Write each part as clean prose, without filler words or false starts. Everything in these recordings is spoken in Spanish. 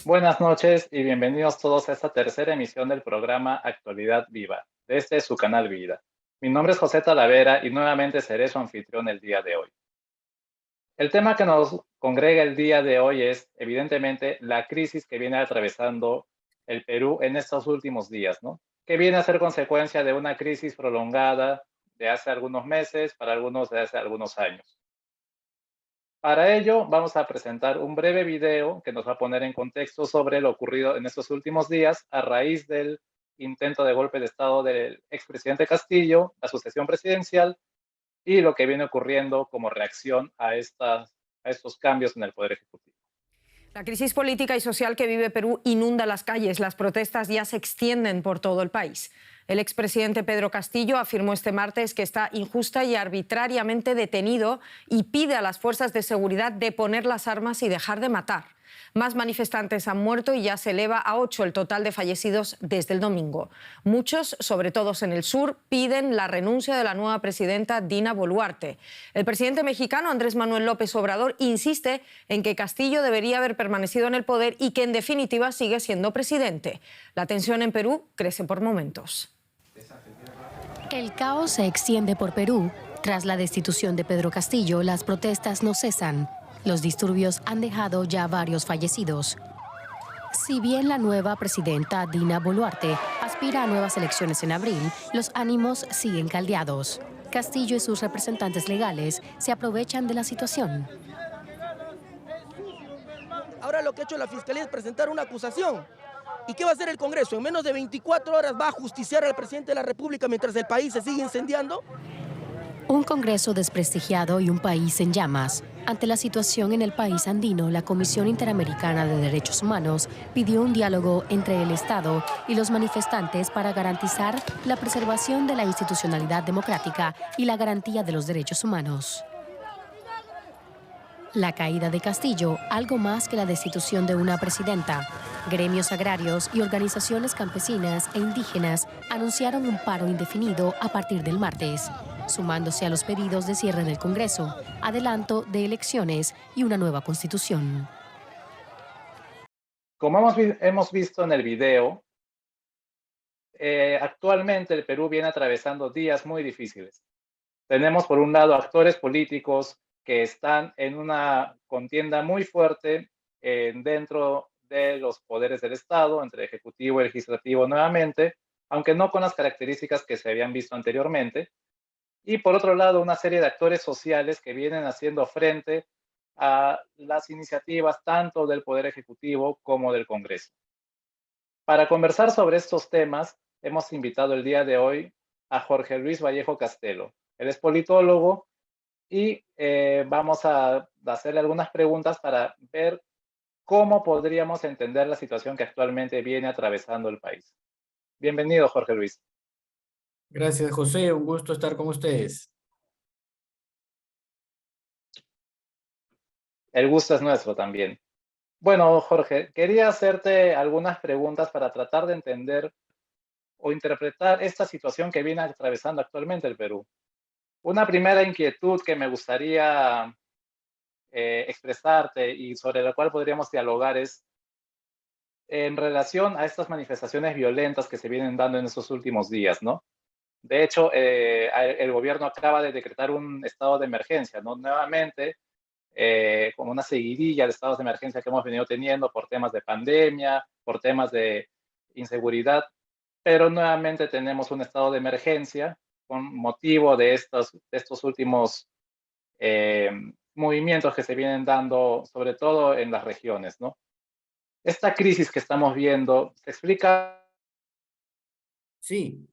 Buenas noches y bienvenidos todos a esta tercera emisión del programa Actualidad Viva, desde su canal Vida. Mi nombre es José Talavera y nuevamente seré su anfitrión el día de hoy. El tema que nos congrega el día de hoy es, evidentemente, la crisis que viene atravesando el Perú en estos últimos días, ¿no? Que viene a ser consecuencia de una crisis prolongada de hace algunos meses, para algunos de hace algunos años. Para ello, vamos a presentar un breve video que nos va a poner en contexto sobre lo ocurrido en estos últimos días a raíz del intento de golpe de Estado del expresidente Castillo, la sucesión presidencial y lo que viene ocurriendo como reacción a estos cambios en el Poder Ejecutivo. La crisis política y social que vive Perú inunda las calles. Las protestas ya se extienden por todo el país. El expresidente Pedro Castillo afirmó este martes que está injusta y arbitrariamente detenido y pide a las fuerzas de seguridad deponer las armas y dejar de matar. Más manifestantes han muerto y ya se eleva a 8 el total de fallecidos desde el domingo. Muchos, sobre todo en el sur, piden la renuncia de la nueva presidenta Dina Boluarte. El presidente mexicano Andrés Manuel López Obrador insiste en que Castillo debería haber permanecido en el poder y que en definitiva sigue siendo presidente. La tensión en Perú crece por momentos. El caos se extiende por Perú. Tras la destitución de Pedro Castillo, las protestas no cesan. Los disturbios han dejado ya varios fallecidos. Si bien la nueva presidenta Dina Boluarte aspira a nuevas elecciones en abril, los ánimos siguen caldeados. Castillo y sus representantes legales se aprovechan de la situación. Ahora lo que ha hecho la Fiscalía es presentar una acusación. ¿Y qué va a hacer el Congreso? ¿En menos de 24 horas va a justiciar al presidente de la República mientras el país se sigue incendiando? Un Congreso desprestigiado y un país en llamas. Ante la situación en el país andino, la Comisión Interamericana de Derechos Humanos pidió un diálogo entre el Estado y los manifestantes para garantizar la preservación de la institucionalidad democrática y la garantía de los derechos humanos. La caída de Castillo, algo más que la destitución de una presidenta. Gremios agrarios y organizaciones campesinas e indígenas anunciaron un paro indefinido a partir del martes, sumándose a los pedidos de cierre del Congreso, adelanto de elecciones y una nueva constitución. Como hemos visto en el video, actualmente el Perú viene atravesando días muy difíciles. Tenemos por un lado actores políticos que están en una contienda muy fuerte dentro de los poderes del Estado, entre ejecutivo y legislativo nuevamente, aunque no con las características que se habían visto anteriormente. Y por otro lado, una serie de actores sociales que vienen haciendo frente a las iniciativas tanto del Poder Ejecutivo como del Congreso. Para conversar sobre estos temas, hemos invitado el día de hoy a Jorge Luis Vallejo Castelo. Él es politólogo y vamos a hacerle algunas preguntas para ver cómo podríamos entender la situación que actualmente viene atravesando el país. Bienvenido, Jorge Luis. Gracias, José. Un gusto estar con ustedes. El gusto es nuestro también. Bueno, Jorge, quería hacerte algunas preguntas para tratar de entender o interpretar esta situación que viene atravesando actualmente el Perú. Una primera inquietud que me gustaría expresarte y sobre la cual podríamos dialogar es en relación a estas manifestaciones violentas que se vienen dando en estos últimos días, ¿no? De hecho, el gobierno acaba de decretar un estado de emergencia, ¿no? Nuevamente, como una seguidilla de estados de emergencia que hemos venido teniendo por temas de pandemia, por temas de inseguridad, pero nuevamente tenemos un estado de emergencia con motivo de estos últimos eh, movimientos que se vienen dando, sobre todo en las regiones, ¿no? Esta crisis que estamos viendo, ¿se explica? Sí,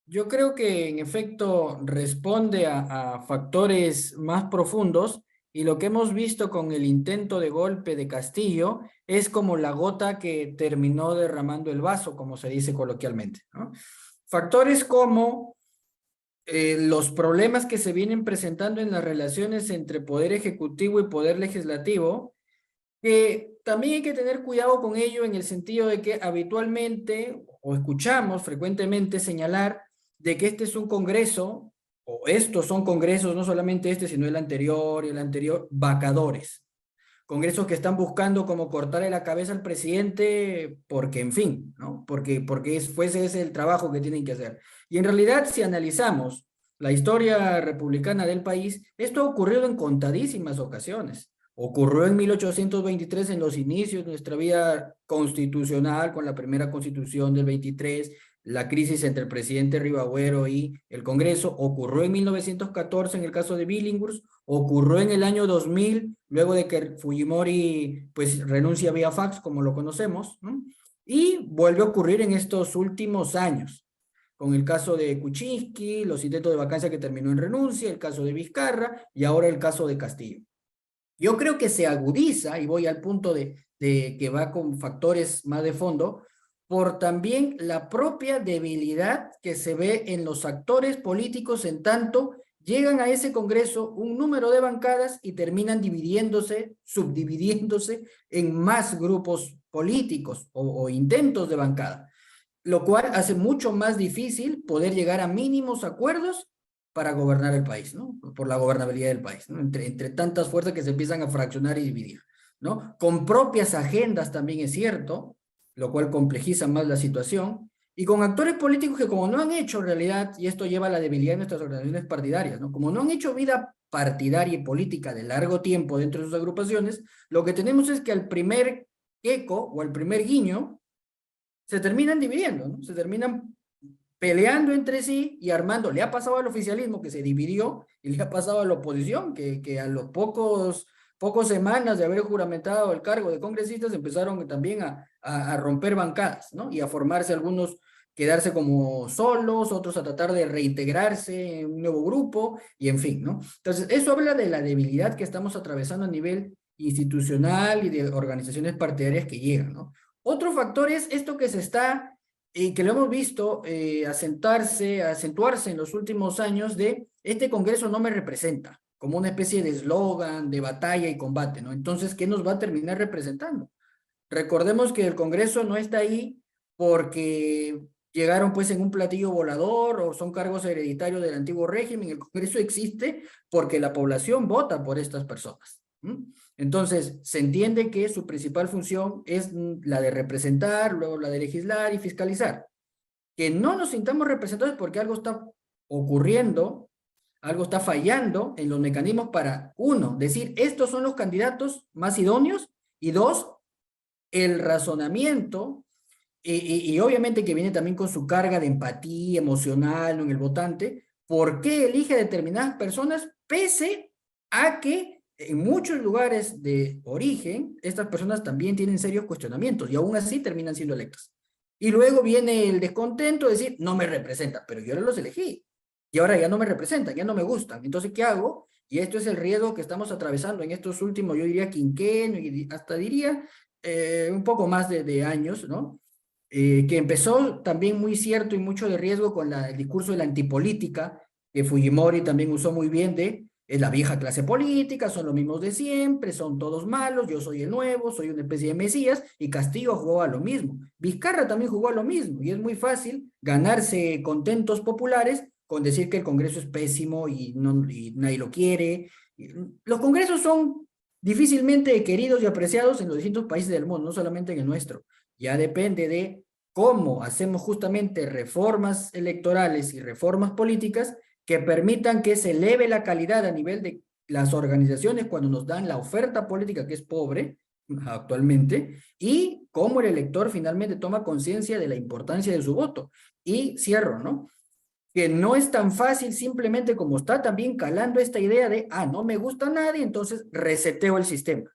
yo creo que en efecto responde a factores más profundos y lo que hemos visto con el intento de golpe de Castillo es como la gota que terminó derramando el vaso, como se dice coloquialmente, ¿no? Factores como los problemas que se vienen presentando en las relaciones entre poder ejecutivo y poder legislativo, que también hay que tener cuidado con ello en el sentido de que habitualmente o escuchamos frecuentemente señalar de que este es un congreso, o estos son congresos, no solamente este, sino el anterior y el anterior, vacadores. congresos que están buscando como cortarle la cabeza al presidente porque, en fin, ¿no? Porque ese es el trabajo que tienen que hacer. Y en realidad, si analizamos la historia republicana del país, esto ha ocurrido en contadísimas ocasiones. Ocurrió en 1823, en los inicios de nuestra vida constitucional, con la primera constitución del 23, la crisis entre el presidente Rivagüero y el Congreso. Ocurrió en 1914 en el caso de Billinghurst, ocurrió en el año 2000, luego de que Fujimori pues renuncia vía fax, como lo conocemos, ¿no? Y vuelve a ocurrir en estos últimos años, con el caso de Kuczynski, los intentos de vacancia que terminó en renuncia, el caso de Vizcarra y ahora el caso de Castillo. Yo creo que se agudiza, y voy al punto de que va con factores más de fondo, por también la propia debilidad que se ve en los actores políticos en tanto llegan a ese congreso un número de bancadas y terminan dividiéndose, subdividiéndose en más grupos políticos o intentos de bancada, lo cual hace mucho más difícil poder llegar a mínimos acuerdos para gobernar el país, ¿no? Por la gobernabilidad del país, ¿no? Entre tantas fuerzas que se empiezan a fraccionar y dividir, ¿no? Con propias agendas también es cierto, lo cual complejiza más la situación, y con actores políticos que como no han hecho en realidad, y esto lleva a la debilidad de nuestras organizaciones partidarias, ¿no? Como no han hecho vida partidaria y política de largo tiempo dentro de sus agrupaciones, lo que tenemos es que al primer eco o al primer guiño se terminan dividiendo, ¿no? Se terminan peleando entre sí y armando. Le ha pasado al oficialismo que se dividió y le ha pasado a la oposición que a los pocos semanas de haber juramentado el cargo de congresistas empezaron también a romper bancadas, ¿no? Y a formarse algunos, quedarse como solos, otros a tratar de reintegrarse en un nuevo grupo y en fin, ¿no? Entonces, eso habla de la debilidad que estamos atravesando a nivel institucional y de organizaciones partidarias que llegan, ¿no? Otro factor es esto que se está y que lo hemos visto acentuarse en los últimos años de este Congreso no me representa, como una especie de eslogan, de batalla y combate, ¿no? Entonces, ¿qué nos va a terminar representando? Recordemos que el Congreso no está ahí porque llegaron pues en un platillo volador o son cargos hereditarios del antiguo régimen. El Congreso existe porque la población vota por estas personas. Entonces, se entiende que su principal función es la de representar, luego la de legislar y fiscalizar. Que no nos sintamos representados porque algo está ocurriendo, algo está fallando en los mecanismos para, uno, decir, estos son los candidatos más idóneos, y dos, el razonamiento, y obviamente que viene también con su carga de empatía emocional en el votante, ¿por qué elige determinadas personas pese a que en muchos lugares de origen, estas personas también tienen serios cuestionamientos y aún así terminan siendo electas? Y luego viene el descontento de decir, no me representan, pero yo los elegí. Y ahora ya no me representan, ya no me gustan. Entonces, ¿qué hago? Y esto es el riesgo que estamos atravesando en estos últimos, yo diría, quinquenio, y hasta diría un poco más de años, ¿no? Que empezó también muy cierto y mucho de riesgo con el discurso de la antipolítica, que Fujimori también usó muy bien es la vieja clase política, son los mismos de siempre, son todos malos, yo soy el nuevo, soy una especie de mesías, y Castillo jugó a lo mismo. Vizcarra también jugó a lo mismo, y es muy fácil ganarse contentos populares con decir que el Congreso es pésimo y nadie lo quiere. Los congresos son difícilmente queridos y apreciados en los distintos países del mundo, no solamente en el nuestro. Ya depende de cómo hacemos justamente reformas electorales y reformas políticas que permitan que se eleve la calidad a nivel de las organizaciones cuando nos dan la oferta política, que es pobre actualmente, y cómo el elector finalmente toma conciencia de la importancia de su voto. Y cierro, ¿no? Que no es tan fácil simplemente como está también calando esta idea de, no me gusta nadie, entonces reseteo el sistema.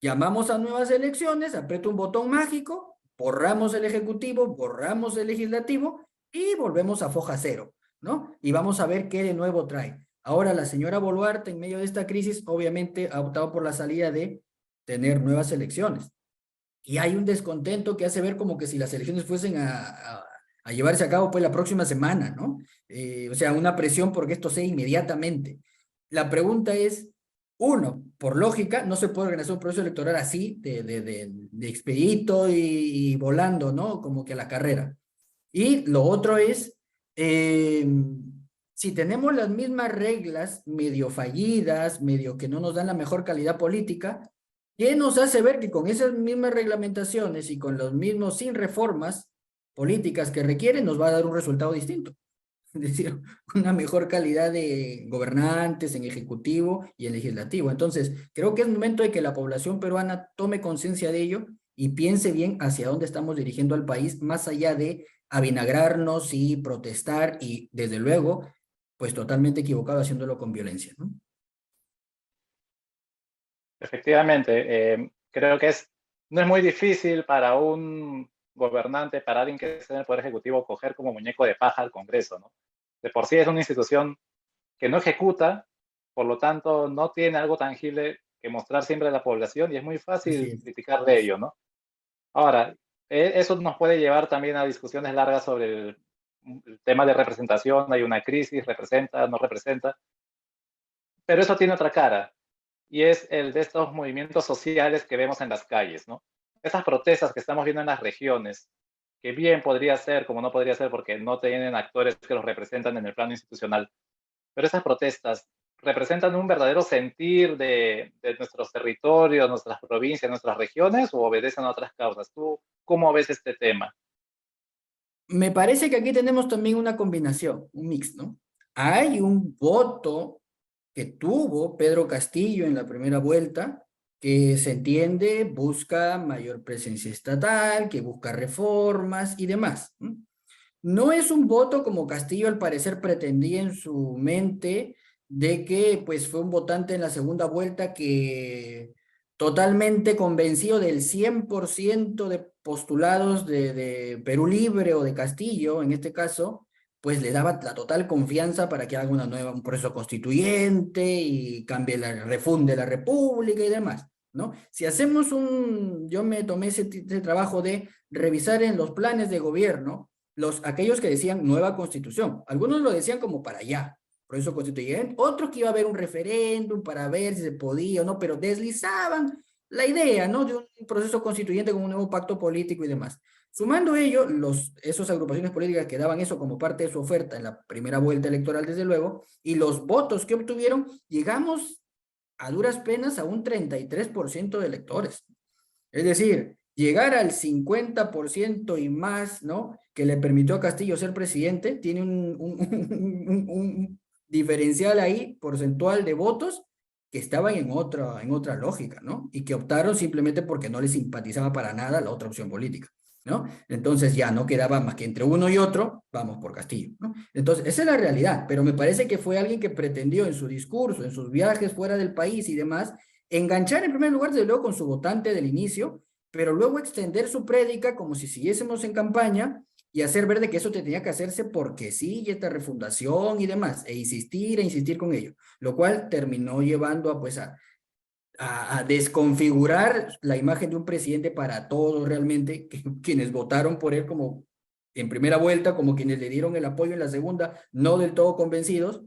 Llamamos a nuevas elecciones, aprieto un botón mágico, borramos el ejecutivo, borramos el legislativo y volvemos a foja cero, ¿no? Y vamos a ver qué de nuevo trae. Ahora la señora Boluarte, en medio de esta crisis, obviamente ha optado por la salida de tener nuevas elecciones. Y hay un descontento que hace ver como que si las elecciones fuesen a llevarse a cabo pues la próxima semana, ¿no? O sea, una presión porque esto sea inmediatamente. La pregunta es, uno, por lógica, no se puede organizar un proceso electoral así, de expedito y volando, ¿no? Como que a la carrera. Y lo otro es, si tenemos las mismas reglas, medio fallidas, medio que no nos dan la mejor calidad política, ¿Qué nos hace ver que con esas mismas reglamentaciones y con los mismos sin reformas políticas que requieren nos va a dar un resultado distinto? Es decir, una mejor calidad de gobernantes en ejecutivo y en legislativo. Entonces, creo que es momento de que la población peruana tome conciencia de ello y piense bien hacia dónde estamos dirigiendo al país, más allá de avinagrarnos y protestar y, desde luego, pues totalmente equivocado haciéndolo con violencia, ¿no? Efectivamente, creo que no es muy difícil para un gobernante, para alguien que esté en el Poder Ejecutivo, coger como muñeco de paja al Congreso, ¿no? De por sí es una institución que no ejecuta, por lo tanto no tiene algo tangible que mostrar siempre a la población y es muy Así fácil es. criticar de ello, ¿no? Ahora, eso nos puede llevar también a discusiones largas sobre el tema de representación. Hay una crisis, representa, no representa, pero eso tiene otra cara y es el de estos movimientos sociales que vemos en las calles, ¿no? Esas protestas que estamos viendo en las regiones, que bien podría ser, como no podría ser, porque no tienen actores que los representan en el plano institucional, pero esas protestas representan un verdadero sentir de nuestros territorios, nuestras provincias, nuestras regiones, o obedecen a otras causas. ¿Tú cómo ves este tema? Me parece que aquí tenemos también una combinación, un mix, ¿no? Hay un voto que tuvo Pedro Castillo en la primera vuelta, que se entiende busca mayor presencia estatal, que busca reformas y demás. No es un voto como Castillo al parecer pretendía en su mente, de que pues fue un votante en la segunda vuelta que totalmente convencido del 100% de postulados de Perú Libre o de Castillo, en este caso, pues le daba la total confianza para que haga un proceso constituyente y cambie refunde la república y demás, ¿no? Si hacemos yo me tomé ese trabajo de revisar en los planes de gobierno, aquellos que decían nueva constitución, algunos lo decían como para allá, proceso constituyente, otros que iba a haber un referéndum para ver si se podía o no, pero deslizaban la idea, ¿no? De un proceso constituyente con un nuevo pacto político y demás. Sumando ello, esas agrupaciones políticas que daban eso como parte de su oferta en la primera vuelta electoral, desde luego, y los votos que obtuvieron, llegamos a duras penas a un 33% de electores. Es decir, llegar al 50% y más, ¿no? Que le permitió a Castillo ser presidente, tiene un diferencial ahí, porcentual de votos, que estaban en otra lógica, ¿no? Y que optaron simplemente porque no les simpatizaba para nada la otra opción política, ¿no? Entonces ya no quedaba más que entre uno y otro, vamos por Castillo, ¿no? Entonces, esa es la realidad, pero me parece que fue alguien que pretendió en su discurso, en sus viajes fuera del país y demás, enganchar en primer lugar, desde luego, con su votante del inicio, pero luego extender su prédica como si siguiésemos en campaña y hacer ver de que eso tenía que hacerse porque sí, y esta refundación y demás, e insistir con ello, lo cual terminó llevando a desconfigurar la imagen de un presidente para todos realmente, quienes votaron por él como en primera vuelta, como quienes le dieron el apoyo en la segunda, no del todo convencidos,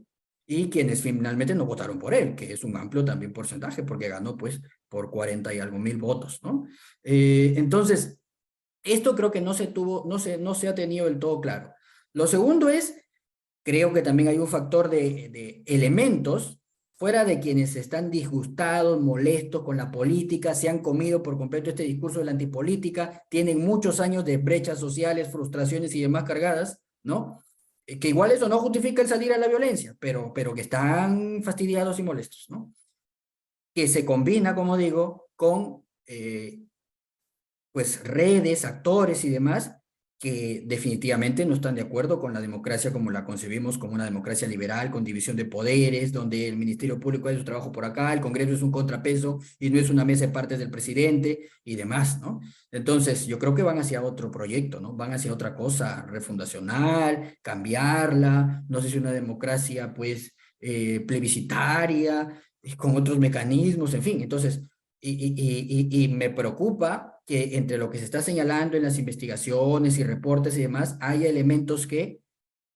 y quienes finalmente no votaron por él, que es un amplio también porcentaje, porque ganó pues por 40 y algo mil votos, ¿no? Entonces, esto creo que no se ha tenido del todo claro. Lo segundo es, creo que también hay un factor de elementos, fuera de quienes están disgustados, molestos con la política, se han comido por completo este discurso de la antipolítica, tienen muchos años de brechas sociales, frustraciones y demás cargadas, ¿no? Que igual eso no justifica el salir a la violencia, pero que están fastidiados y molestos, ¿no? Que se combina, como digo, con pues redes, actores y demás que definitivamente no están de acuerdo con la democracia como la concebimos, como una democracia liberal, con división de poderes, donde el Ministerio Público hace su trabajo por acá, el Congreso es un contrapeso y no es una mesa de partes del presidente y demás, ¿no? Entonces, yo creo que van hacia otro proyecto, ¿no? Van hacia otra cosa refundacional, cambiarla, no sé si una democracia, pues, plebiscitaria, con otros mecanismos, en fin, entonces, y me preocupa que entre lo que se está señalando en las investigaciones y reportes y demás, hay elementos que,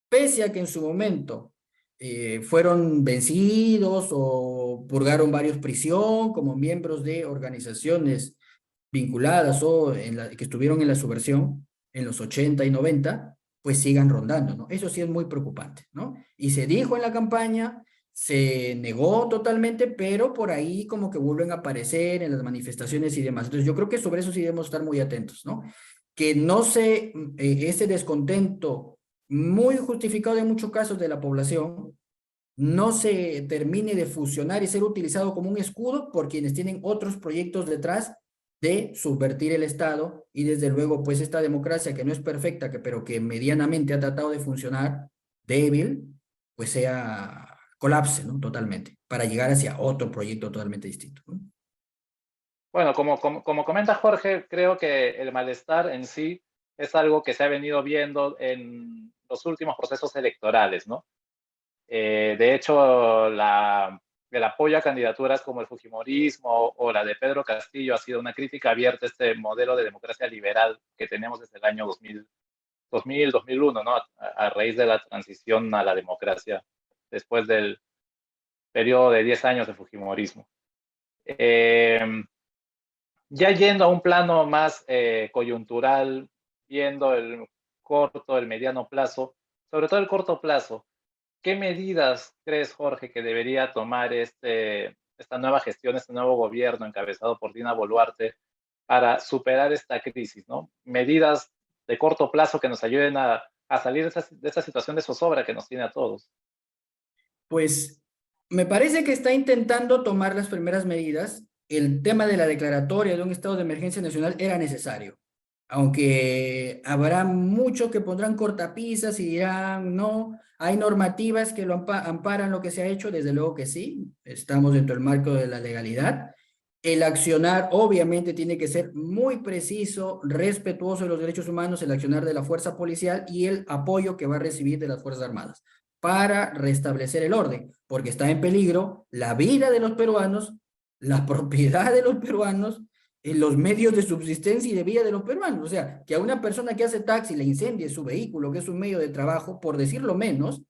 pese a que en su momento fueron vencidos o purgaron varios prisión como miembros de organizaciones vinculadas o que estuvieron en la subversión en los 80 y 90, pues sigan rondando, ¿no? Eso sí es muy preocupante, ¿no? Y se dijo en la campaña, se negó totalmente, pero por ahí como que vuelven a aparecer en las manifestaciones y demás. Entonces yo creo que sobre eso sí debemos estar muy atentos, ¿no? Que no se, ese descontento muy justificado en muchos casos de la población, no se termine de fusionar y ser utilizado como un escudo por quienes tienen otros proyectos detrás de subvertir el Estado y desde luego pues esta democracia que no es perfecta, pero que medianamente ha tratado de funcionar débil, pues sea colapse, ¿no? Totalmente, para llegar hacia otro proyecto totalmente distinto, ¿no? Bueno, como comenta Jorge, creo que el malestar en sí es algo que se ha venido viendo en los últimos procesos electorales, ¿no? De hecho, el apoyo a candidaturas como el fujimorismo o la de Pedro Castillo ha sido una crítica abierta a este modelo de democracia liberal que tenemos desde el año 2001, ¿no? A raíz de la transición a la democracia después del periodo de 10 años de fujimorismo. Ya yendo a un plano más coyuntural, viendo el corto, el mediano plazo, sobre todo el corto plazo, ¿qué medidas crees, Jorge, que debería tomar esta nueva gestión, este nuevo gobierno encabezado por Dina Boluarte para superar esta crisis, ¿no? Medidas de corto plazo que nos ayuden a salir de esta situación de zozobra que nos tiene a todos. Pues me parece que está intentando tomar las primeras medidas. El tema de la declaratoria de un estado de emergencia nacional era necesario, aunque habrá muchos que pondrán cortapisas y dirán, no, hay normativas que lo amparan lo que se ha hecho, desde luego que sí, estamos dentro del marco de la legalidad. El accionar obviamente tiene que ser muy preciso, respetuoso de los derechos humanos, el accionar de la fuerza policial y el apoyo que va a recibir de las Fuerzas Armadas para restablecer el orden, porque está en peligro la vida de los peruanos, la propiedad de los peruanos, los medios de subsistencia y de vida de los peruanos. O sea, que a una persona que hace taxi le incendie su vehículo, que es un medio de trabajo, por decirlo menos,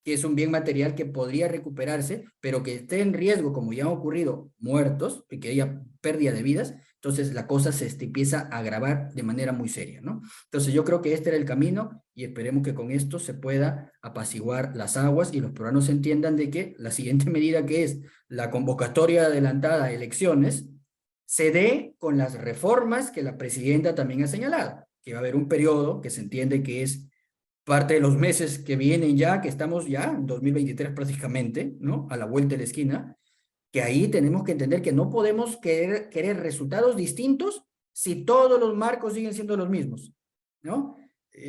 que es un bien material que podría recuperarse, pero que esté en riesgo, como ya han ocurrido, muertos, y que haya pérdida de vidas, entonces la cosa se empieza a agravar de manera muy seria, ¿no? Entonces yo creo que este era el camino y esperemos que con esto se pueda apaciguar las aguas y los peruanos entiendan de que la siguiente medida, que es la convocatoria adelantada a elecciones, se dé con las reformas que la presidenta también ha señalado, que va a haber un periodo que se entiende que es parte de los meses que vienen ya, que estamos ya en 2023 prácticamente, ¿no? A la vuelta de la esquina, que ahí tenemos que entender que no podemos querer resultados distintos si todos los marcos siguen siendo los mismos, ¿no?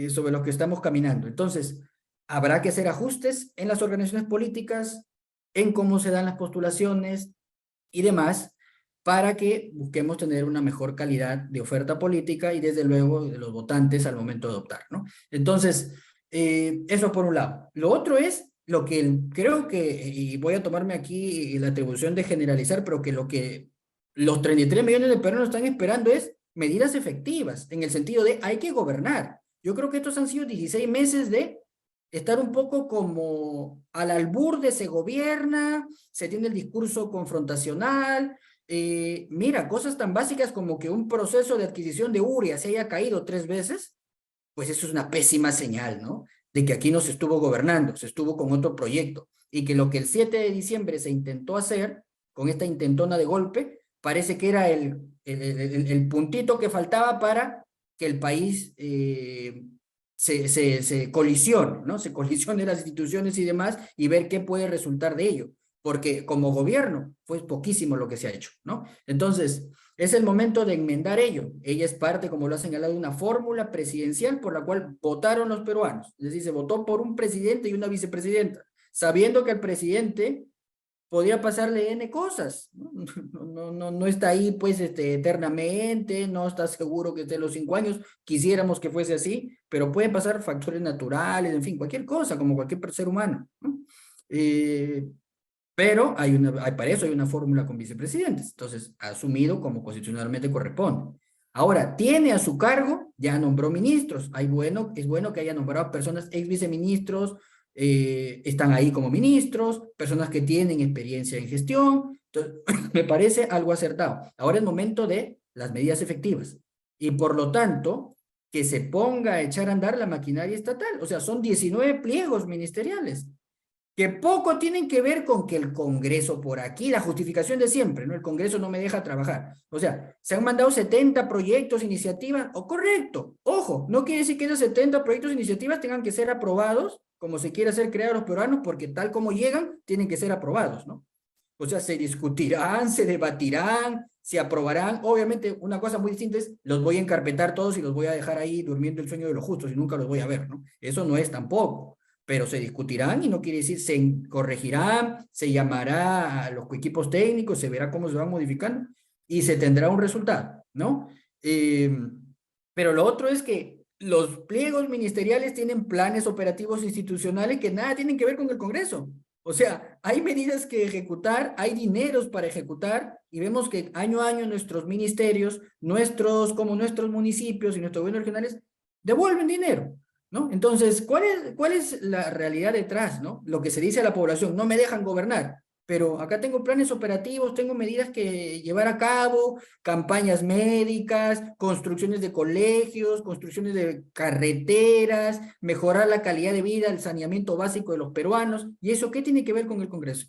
Sobre los que estamos caminando. Entonces, habrá que hacer ajustes en las organizaciones políticas, en cómo se dan las postulaciones y demás, para que busquemos tener una mejor calidad de oferta política y desde luego de los votantes al momento de optar, ¿no? Entonces, eso por un lado. Lo otro es lo que creo que, y voy a tomarme aquí la atribución de generalizar, pero que lo que los 33 millones de peruanos están esperando es medidas efectivas, en el sentido de hay que gobernar. Yo creo que estos han sido 16 meses de estar un poco como al albur de se gobierna, se tiene el discurso confrontacional. Mira, cosas tan básicas como que un proceso de adquisición de urea se haya caído 3 veces, pues eso es una pésima señal, ¿no? De que aquí no se estuvo gobernando, se estuvo con otro proyecto, y que lo que el 7 de diciembre se intentó hacer, con esta intentona de golpe, parece que era el puntito que faltaba para que el país se colisione, ¿no? Se colisione las instituciones y demás, y ver qué puede resultar de ello, porque como gobierno fue poquísimo lo que se ha hecho, ¿no? Entonces, es el momento de enmendar ello. Ella es parte, como lo ha señalado, de una fórmula presidencial por la cual votaron los peruanos. Es decir, se votó por un presidente y una vicepresidenta, sabiendo que al presidente podría pasarle N cosas. No está ahí pues eternamente, no está seguro que esté los 5 años, quisiéramos que fuese así, pero pueden pasar factores naturales, en fin, cualquier cosa, como cualquier ser humano, ¿no? Pero para eso hay una fórmula con vicepresidentes, entonces asumido como constitucionalmente corresponde. Ahora, tiene a su cargo, ya nombró ministros, es bueno que haya nombrado personas ex viceministros, están ahí como ministros, personas que tienen experiencia en gestión, entonces me parece algo acertado. Ahora es momento de las medidas efectivas y por lo tanto que se ponga a echar a andar la maquinaria estatal, o sea, son 19 pliegos ministeriales. que poco tienen que ver con que el Congreso por aquí, la justificación de siempre, ¿no? El Congreso no me deja trabajar. O sea, se han mandado 70 proyectos, iniciativas, o correcto, ojo, no quiere decir que esos 70 proyectos, iniciativas tengan que ser aprobados como se quiere hacer crear a los peruanos, porque tal como llegan, tienen que ser aprobados, ¿no? O sea, se discutirán, se debatirán, se aprobarán. Obviamente, una cosa muy distinta es, los voy a encarpetar todos y los voy a dejar ahí durmiendo el sueño de los justos y nunca los voy a ver, ¿no? Eso no es tampoco. Pero se discutirán y no quiere decir, se corregirán, se llamará a los equipos técnicos, se verá cómo se van modificando y se tendrá un resultado, ¿no? Pero lo otro es que los pliegos ministeriales tienen planes operativos institucionales que nada tienen que ver con el Congreso. O sea, hay medidas que ejecutar, hay dineros para ejecutar, y vemos que año a año nuestros ministerios, como nuestros municipios y nuestros gobiernos regionales, devuelven dinero, ¿no? Entonces, ¿cuál es la realidad detrás, ¿no? Lo que se dice a la población, no me dejan gobernar, pero acá tengo planes operativos, tengo medidas que llevar a cabo, campañas médicas, construcciones de colegios, construcciones de carreteras, mejorar la calidad de vida, el saneamiento básico de los peruanos. ¿Y eso qué tiene que ver con el Congreso?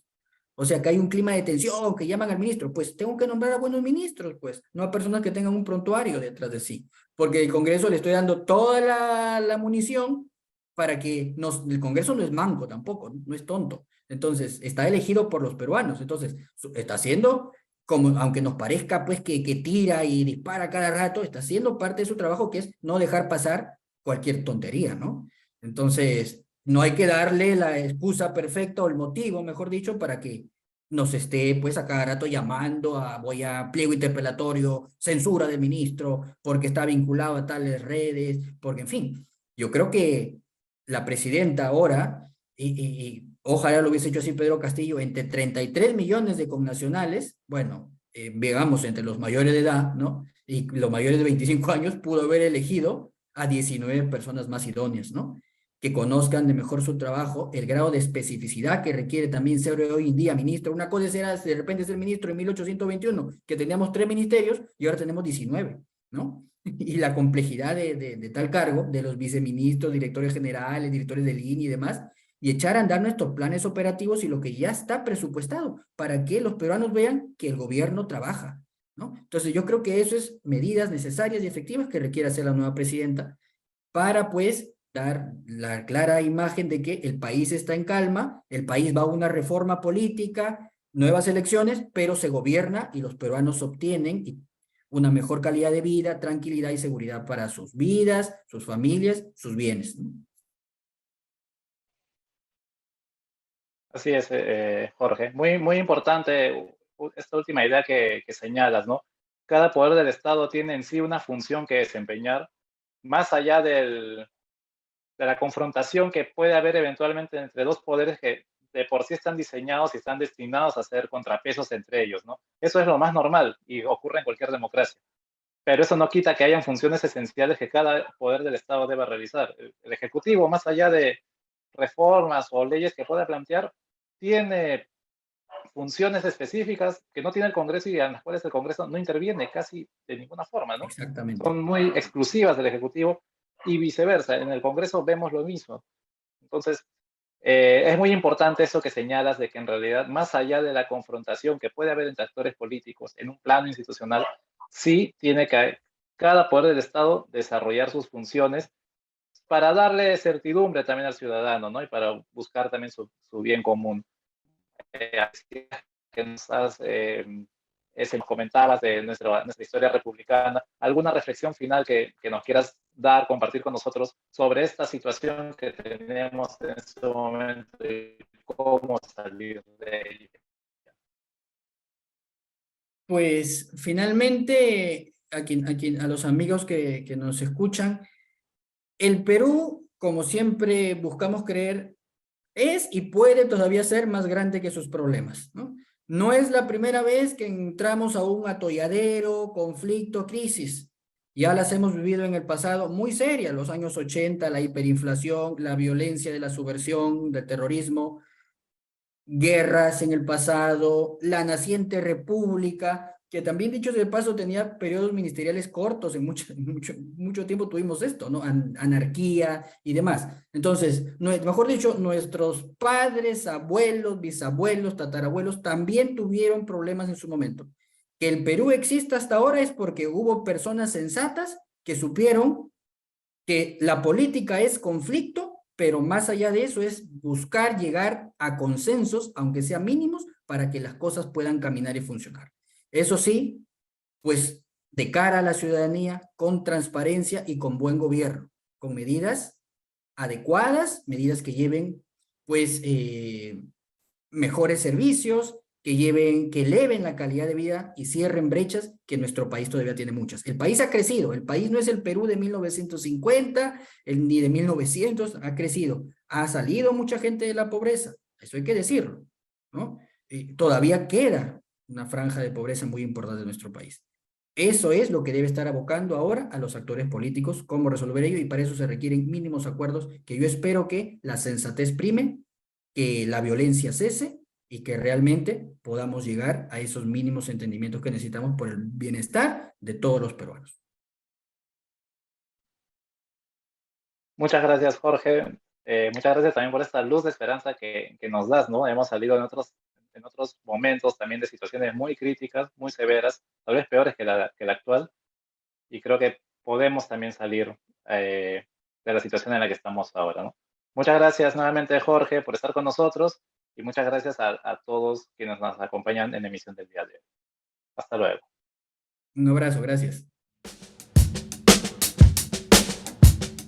O sea, que hay un clima de tensión, que llaman al ministro. Pues tengo que nombrar a buenos ministros, pues, no a personas que tengan un prontuario detrás de sí. Porque el Congreso le estoy dando toda la munición para que el Congreso no es manco tampoco, no es tonto. Entonces, está elegido por los peruanos. Entonces, está haciendo, como, aunque nos parezca pues que tira y dispara cada rato, está haciendo parte de su trabajo, que es no dejar pasar cualquier tontería, ¿no? Entonces, no hay que darle la excusa perfecta o el motivo, mejor dicho, para que nos esté pues a cada rato llamando a voy a pliego interpelatorio, censura del ministro, porque está vinculado a tales redes, porque en fin, yo creo que la presidenta ahora, y ojalá lo hubiese hecho así Pedro Castillo, entre 33 millones de connacionales, bueno, digamos entre los mayores de edad, ¿no? Y los mayores de 25 años, pudo haber elegido a 19 personas más idóneas, ¿no? Que conozcan de mejor su trabajo, el grado de especificidad que requiere también ser hoy en día ministro. Una cosa era de repente ser ministro en 1821, que teníamos 3 ministerios y ahora tenemos 19, ¿no? Y la complejidad de tal cargo, de los viceministros, directores generales, directores del INE y demás, y echar a andar nuestros planes operativos y lo que ya está presupuestado, para que los peruanos vean que el gobierno trabaja, ¿no? Entonces yo creo que eso es medidas necesarias y efectivas que requiere hacer la nueva presidenta para pues dar la clara imagen de que el país está en calma, el país va a una reforma política, nuevas elecciones, pero se gobierna y los peruanos obtienen una mejor calidad de vida, tranquilidad y seguridad para sus vidas, sus familias, sus bienes, ¿no? Así es, Jorge. Muy, muy importante esta última idea que señalas, ¿no? Cada poder del Estado tiene en sí una función que desempeñar, más allá de la confrontación que puede haber eventualmente entre dos poderes que de por sí están diseñados y están destinados a ser contrapesos entre ellos, ¿no? Eso es lo más normal y ocurre en cualquier democracia. Pero eso no quita que hayan funciones esenciales que cada poder del Estado deba realizar. El Ejecutivo, más allá de reformas o leyes que pueda plantear, tiene funciones específicas que no tiene el Congreso y en las cuales el Congreso no interviene casi de ninguna forma, ¿no? Exactamente. Son muy exclusivas del Ejecutivo y viceversa. En el Congreso vemos lo mismo. Entonces, es muy importante eso que señalas de que en realidad, más allá de la confrontación que puede haber entre actores políticos en un plano institucional, sí tiene que cada poder del Estado desarrollar sus funciones para darle certidumbre también al ciudadano, ¿no? Y para buscar también su bien común. Así que nos comentabas de nuestra historia republicana, ¿alguna reflexión final que nos quieras dar, compartir con nosotros sobre esta situación que tenemos en este momento y cómo salir de ella? Pues finalmente, a los amigos que nos escuchan, el Perú, como siempre buscamos creer, es y puede todavía ser más grande que sus problemas, ¿no? No es la primera vez que entramos a un atolladero, conflicto, crisis. Ya las hemos vivido en el pasado muy serias, los años 80, la hiperinflación, la violencia de la subversión, del terrorismo, guerras en el pasado, la naciente república, que también dicho de paso tenía periodos ministeriales cortos, en mucho tiempo tuvimos esto, ¿no? Anarquía y demás. Entonces, mejor dicho, nuestros padres, abuelos, bisabuelos, tatarabuelos también tuvieron problemas en su momento. Que el Perú exista hasta ahora es porque hubo personas sensatas que supieron que la política es conflicto, pero más allá de eso es buscar llegar a consensos, aunque sean mínimos, para que las cosas puedan caminar y funcionar. Eso sí, pues de cara a la ciudadanía, con transparencia y con buen gobierno, con medidas adecuadas, medidas que lleven pues mejores servicios, que eleven la calidad de vida y cierren brechas que nuestro país todavía tiene muchas. El país ha crecido, el país no es el Perú de 1950, ni de 1900, ha crecido. Ha salido mucha gente de la pobreza, eso hay que decirlo, ¿no? Todavía queda una franja de pobreza muy importante en nuestro país. Eso es lo que debe estar abocando ahora a los actores políticos, cómo resolver ello, y para eso se requieren mínimos acuerdos que yo espero que la sensatez prime, que la violencia cese y que realmente podamos llegar a esos mínimos entendimientos que necesitamos por el bienestar de todos los peruanos. Muchas gracias, Jorge. Muchas gracias también por esta luz de esperanza que nos das, ¿no? Hemos salido en otros momentos también de situaciones muy críticas, muy severas, tal vez peores que la actual, y creo que podemos también salir de la situación en la que estamos ahora, ¿no? Muchas gracias nuevamente, Jorge, por estar con nosotros, y muchas gracias a todos quienes nos acompañan en la emisión del día de hoy. Hasta luego. Un abrazo, gracias.